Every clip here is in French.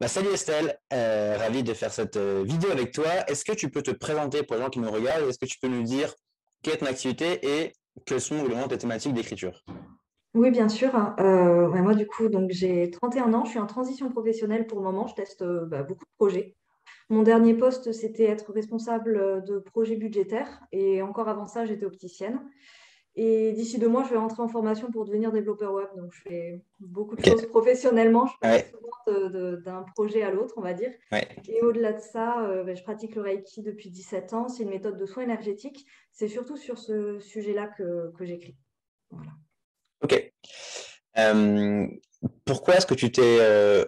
Salut Estelle, ravi de faire cette vidéo avec toi. Est-ce que tu peux te présenter pour les gens qui nous regardent? Est-ce que tu peux nous dire quelle est ton activité et quelles sont vraiment tes thématiques d'écriture? Oui, bien sûr. Ouais, moi, du coup, donc j'ai 31 ans, je suis en transition professionnelle pour le moment, je teste beaucoup de projets. Mon dernier poste, c'était être responsable de projets budgétaires et encore avant ça, j'étais opticienne. Et d'ici 2 mois, je vais rentrer en formation pour devenir développeur web. Donc, je fais beaucoup de Ok, choses professionnellement. Je passe ouais, souvent d'un projet à l'autre, on va dire. ouais, Et au-delà de ça, je pratique le Reiki depuis 17 ans. C'est une méthode de soins énergétiques. C'est surtout sur ce sujet-là que j'écris. Voilà. ok. Euh, Pourquoi est-ce que tu t'es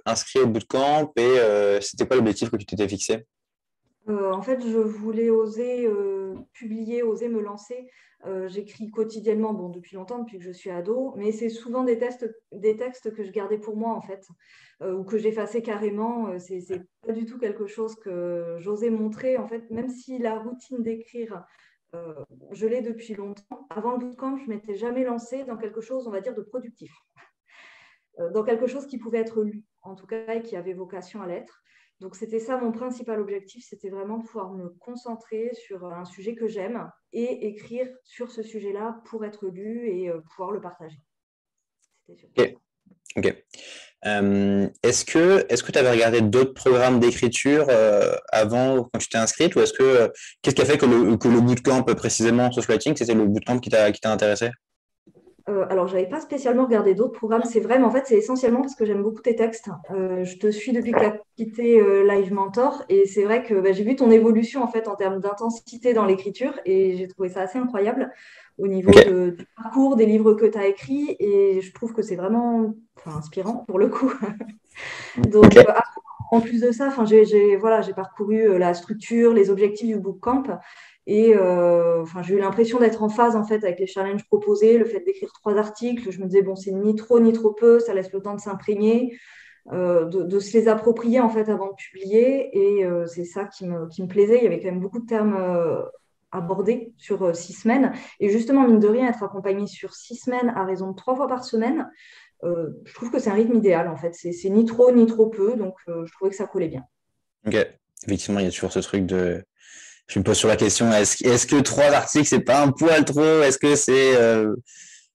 inscrit au bootcamp et c'était quoi l'objectif que tu t'étais fixé? En fait, je voulais oser publier, oser me lancer. J'écris quotidiennement, bon, depuis longtemps, depuis que je suis ado, mais c'est souvent des textes que je gardais pour moi, en fait, ou que j'effaçais carrément. C'est pas du tout quelque chose que j'osais montrer, en fait, même si la routine d'écrire, euh, je l'ai depuis longtemps. Avant le bootcamp, je m'étais jamais lancée dans quelque chose, on va dire, de productif, dans quelque chose qui pouvait être lu, en tout cas, et qui avait vocation à l'être. Donc, c'était ça mon principal objectif, c'était vraiment de pouvoir me concentrer sur un sujet que j'aime et écrire sur ce sujet-là pour être lu et pouvoir le partager. C'était surtout Ok, ça. ok. Est-ce que tu avais regardé d'autres programmes d'écriture avant quand tu t'es inscrite ou qu'est-ce qui a fait que le bootcamp précisément social writing, c'était le bootcamp qui t'a intéressé? Alors, j'avais pas spécialement regardé d'autres programmes. C'est vrai, mais en fait, c'est essentiellement parce que j'aime beaucoup tes textes. Je te suis depuis que tu as quitté Live Mentor et c'est vrai que j'ai vu ton évolution en fait en termes d'intensité dans l'écriture et j'ai trouvé ça assez incroyable au niveau Ok. du parcours des livres que tu as écrits et je trouve que c'est vraiment inspirant pour le coup. Donc, Ok. en plus de ça, voilà, j'ai parcouru la structure, les objectifs du bootcamp et j'ai eu l'impression d'être en phase en fait avec les challenges proposés, le fait d'écrire 3 articles. Je me disais, bon, c'est ni trop ni trop peu, ça laisse le temps de s'imprégner, de se les approprier en fait avant de publier et c'est ça qui me plaisait. Il y avait quand même beaucoup de termes abordés sur 6 semaines et justement, mine de rien, être accompagné sur 6 semaines à raison de 3 fois par semaine, je trouve que c'est un rythme idéal en fait. C'est ni trop ni trop peu, donc je trouvais que ça collait bien. Ok. Effectivement, il y a toujours ce truc de. Je me pose sur la question, est-ce que 3 articles, c'est pas un poil trop? Est-ce que c'est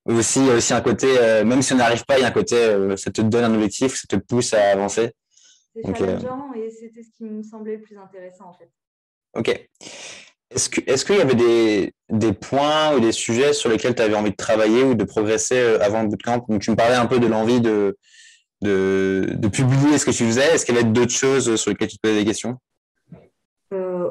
aussi, il y a aussi un côté, même si on n'arrive pas, il y a un côté, ça te donne un objectif, ça te pousse à avancer. C'est Donc, challengeant et c'était ce qui me semblait le plus intéressant en fait. ok. Est-ce qu'il y avait des points ou des sujets sur lesquels tu avais envie de travailler ou de progresser avant le bootcamp? Donc, tu me parlais un peu de l'envie de publier ce que tu faisais. Est-ce qu'il y avait d'autres choses sur lesquelles tu te posais des questions?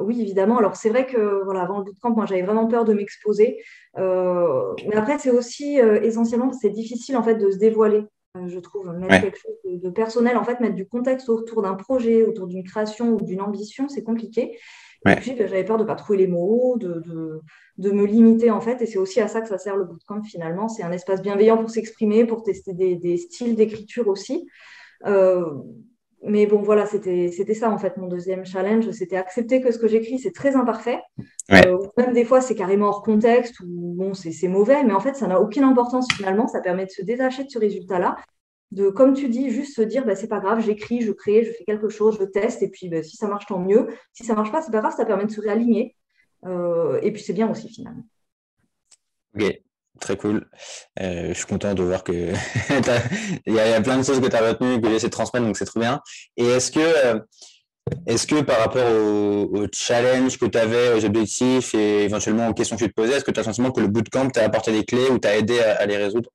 Oui, évidemment. Alors, c'est vrai que voilà, avant le bootcamp, moi, j'avais vraiment peur de m'exposer. Mais après, c'est aussi essentiellement parce que c'est difficile en fait de se dévoiler, je trouve. Mettre Ouais, quelque chose de personnel, en fait, mettre du contexte autour d'un projet, autour d'une création ou d'une ambition, c'est compliqué. Et ouais. puis, j'avais peur de ne pas trouver les mots, de me limiter en fait. Et c'est aussi à ça que ça sert le bootcamp finalement. C'est un espace bienveillant pour s'exprimer, pour tester des styles d'écriture aussi. Euh, mais bon, voilà, c'était ça en fait mon deuxième challenge, c'était accepter que ce que j'écris, c'est très imparfait. Ouais. Ou même des fois, c'est carrément hors contexte, ou bon, c'est mauvais, mais en fait, ça n'a aucune importance finalement. Ça permet de se détacher de ce résultat-là, de, comme tu dis, juste se dire, bah, c'est pas grave, j'écris, je crée, je fais quelque chose, je teste, et puis bah, si ça marche, tant mieux. Si ça marche pas, c'est pas grave, ça permet de se réaligner. Et puis c'est bien aussi finalement. Ok, très cool. Je suis content de voir que il y a plein de choses que tu as retenues, que j'ai essayé de transmettre, donc c'est trop bien. Et est-ce que par rapport au challenge que tu avais, aux objectifs et éventuellement aux questions que tu te posais, est-ce que tu as le sentiment que le bootcamp t'a apporté des clés ou t'a aidé à les résoudre?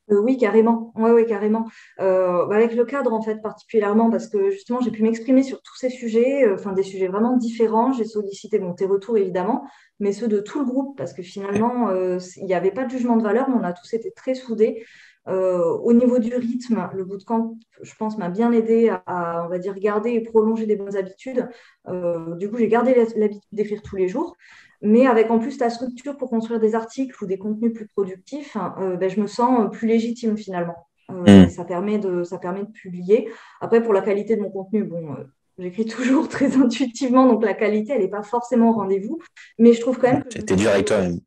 Oui, carrément. Ouais, ouais, carrément. Avec le cadre, en fait, particulièrement, parce que justement, j'ai pu m'exprimer sur tous ces sujets, enfin, des sujets vraiment différents. J'ai sollicité, bon, tes retours, évidemment, mais ceux de tout le groupe, parce que finalement, il n'y avait pas de jugement de valeur, mais on a tous été très soudés. Au niveau du rythme, le bootcamp, je pense, m'a bien aidé on va dire, garder et prolonger des bonnes habitudes. Du coup, j'ai gardé l'habitude d'écrire tous les jours. Mais avec en plus la structure pour construire des articles ou des contenus plus productifs, hein, je me sens plus légitime finalement. Et Hmm. ça permet de publier. Après, pour la qualité de mon contenu, bon, j'écris toujours très intuitivement, donc la qualité, elle n'est pas forcément au rendez-vous. Mais je trouve quand même que je me T'es suis dur avec améliorée.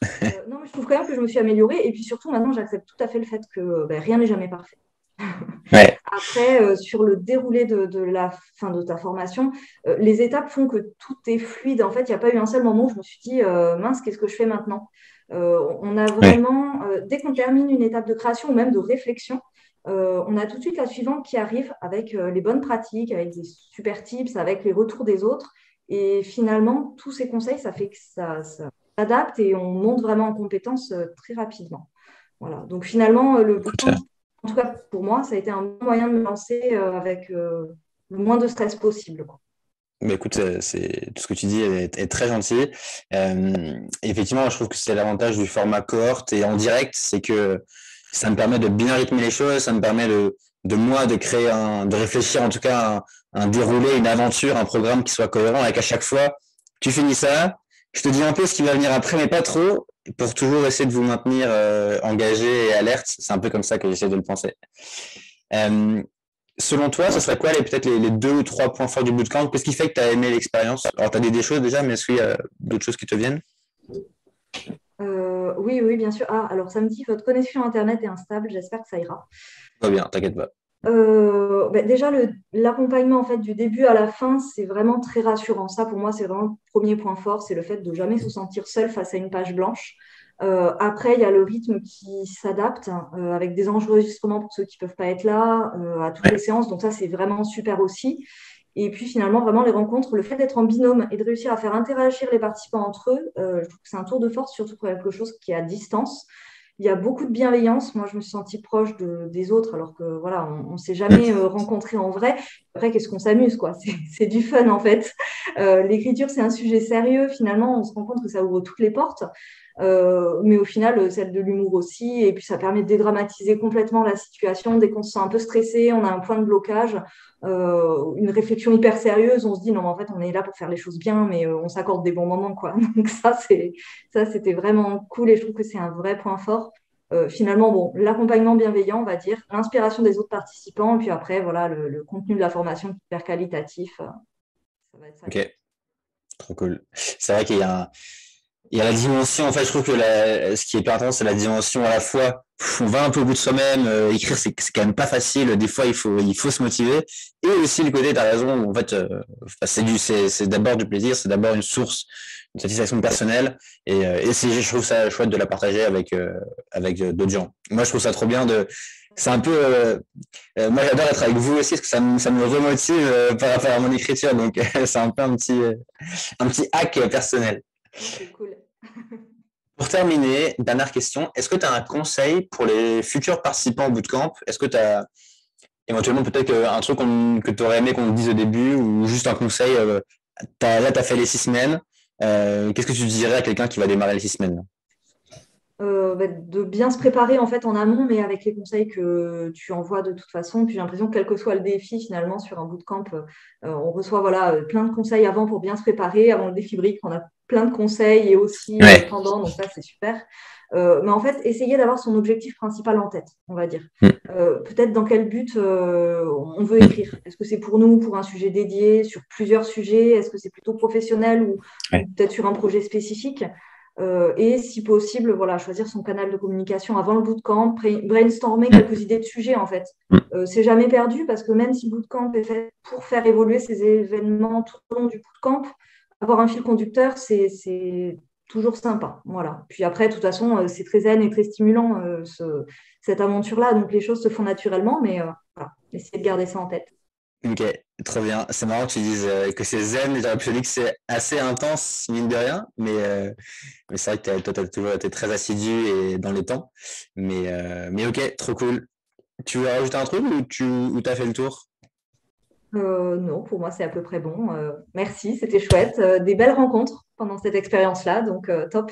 toi-même. Non, mais je trouve quand même que je me suis améliorée. Et puis surtout, maintenant, j'accepte tout à fait le fait que rien n'est jamais parfait. Ouais, Après, sur le déroulé de la fin de ta formation, les étapes font que tout est fluide. En fait, il n'y a pas eu un seul moment où je me suis dit, mince, qu'est-ce que je fais maintenant? On a ouais, vraiment, dès qu'on termine une étape de création ou même de réflexion, on a tout de suite la suivante qui arrive avec les bonnes pratiques, avec des super tips, avec les retours des autres. Et finalement, tous ces conseils, ça fait que ça s'adapte et on monte vraiment en compétences très rapidement. Voilà. Donc finalement, le écoute, bootcamp, en tout cas pour moi, ça a été un bon moyen de me lancer avec le moins de stress possible, quoi. bah écoute, c'est tout ce que tu dis est très gentil. Effectivement, je trouve que c'est l'avantage du format cohorte et en direct, c'est que ça me permet de bien rythmer les choses, ça me permet de moi de créer de réfléchir en tout cas un déroulé, une aventure, un programme qui soit cohérent et qu'à chaque fois, tu finis ça, je te dis un peu ce qui va venir après, mais pas trop, pour toujours essayer de vous maintenir engagé et alerte. C'est un peu comme ça que j'essaie de le penser. Euh, Selon toi, ce serait quoi peut-être les 2 ou 3 points forts du bootcamp? Qu'est-ce qui fait que tu as aimé l'expérience? Alors, tu as dit des choses déjà, mais est-ce qu'il y a d'autres choses qui te viennent? Oui, oui, bien sûr. Ah, alors samedi, votre connexion Internet est instable, j'espère que ça ira. Pas bien, t'inquiète pas. Déjà, l'accompagnement en fait, du début à la fin, c'est vraiment très rassurant. Ça, pour moi, c'est vraiment le premier point fort, c'est le fait de jamais se sentir seul face à une page blanche. Après, il y a le rythme qui s'adapte avec des enregistrements pour ceux qui ne peuvent pas être là à toutes les Ouais, séances. Donc ça, c'est vraiment super aussi. Et puis finalement, vraiment les rencontres, le fait d'être en binôme et de réussir à faire interagir les participants entre eux, je trouve que c'est un tour de force, surtout pour quelque chose qui est à distance. Il y a beaucoup de bienveillance. Moi, je me suis sentie proche des autres, alors que voilà, on ne s'est jamais mm, rencontrés en vrai. Après, qu'est-ce qu'on s'amuse, quoi. C'est du fun, en fait. L'écriture, c'est un sujet sérieux. Finalement, on se rend compte que ça ouvre toutes les portes. Mais au final, celle de l'humour aussi. Et puis, ça permet de dédramatiser complètement la situation. Dès qu'on se sent un peu stressé, on a un point de blocage, une réflexion hyper sérieuse, on se dit non, mais en fait, on est là pour faire les choses bien, mais on s'accorde des bons moments, quoi. Donc, c'était vraiment cool et je trouve que c'est un vrai point fort. Finalement, bon, l'accompagnement bienveillant, on va dire, l'inspiration des autres participants, et puis après, voilà, le contenu de la formation hyper qualitatif, ça va être ça, quoi. ok, trop cool. C'est vrai qu'il y a il y a la dimension, en fait, je trouve que ce qui est hyper important, c'est la dimension à la fois, on va un peu au bout de soi-même, écrire, c'est quand même pas facile, des fois, il faut se motiver, et aussi le côté, t'as raison, en fait, c'est d'abord du plaisir, c'est d'abord une source, une satisfaction personnelle, et je trouve ça chouette de la partager avec d'autres gens. Moi, je trouve ça trop bien c'est un peu, moi, j'adore être avec vous aussi, parce que ça me remotive par rapport à mon écriture, donc c'est un peu un petit hack personnel. Ok, cool. Pour terminer, dernière question, est-ce que tu as un conseil pour les futurs participants au bootcamp? Est-ce que tu as éventuellement peut-être un truc que tu aurais aimé qu'on te dise au début ou juste un conseil, là tu as fait les 6 semaines, qu'est-ce que tu dirais à quelqu'un qui va démarrer les 6 semaines? De bien se préparer en fait en amont, mais avec les conseils que tu envoies de toute façon. Puis j'ai l'impression que quel que soit le défi, finalement, sur un bootcamp, on reçoit voilà, plein de conseils avant pour bien se préparer. Avant le défi brique, on a plein de conseils et aussi Ouais. pendant, donc ça c'est super. Mais en fait, essayer d'avoir son objectif principal en tête, on va dire. Mm, Peut-être dans quel but on veut mm, écrire. Est-ce que c'est pour nous, pour un sujet dédié, sur plusieurs sujets? Est-ce que c'est plutôt professionnel ou ouais. peut-être sur un projet spécifique? Et si possible, voilà, choisir son canal de communication avant le bootcamp, brainstormer Mm, quelques idées de sujets en fait. mm. C'est jamais perdu parce que même si le bootcamp est fait pour faire évoluer ces événements tout au long du bootcamp, avoir un fil conducteur, c'est toujours sympa. Voilà. Puis après, de toute façon, c'est très zen et très stimulant cette aventure-là. Donc les choses se font naturellement, mais voilà, essayez de garder ça en tête. Ok, trop bien. C'est marrant que tu dises que c'est zen. J'aurais pu dire que c'est assez intense, mine de rien, mais c'est vrai que toi, tu as toujours été très assidu et dans les temps. Mais ok, trop cool. Tu veux rajouter un truc ou t'as fait le tour? Non, pour moi, c'est à peu près bon. Merci, c'était chouette. Des belles rencontres pendant cette expérience-là, donc top.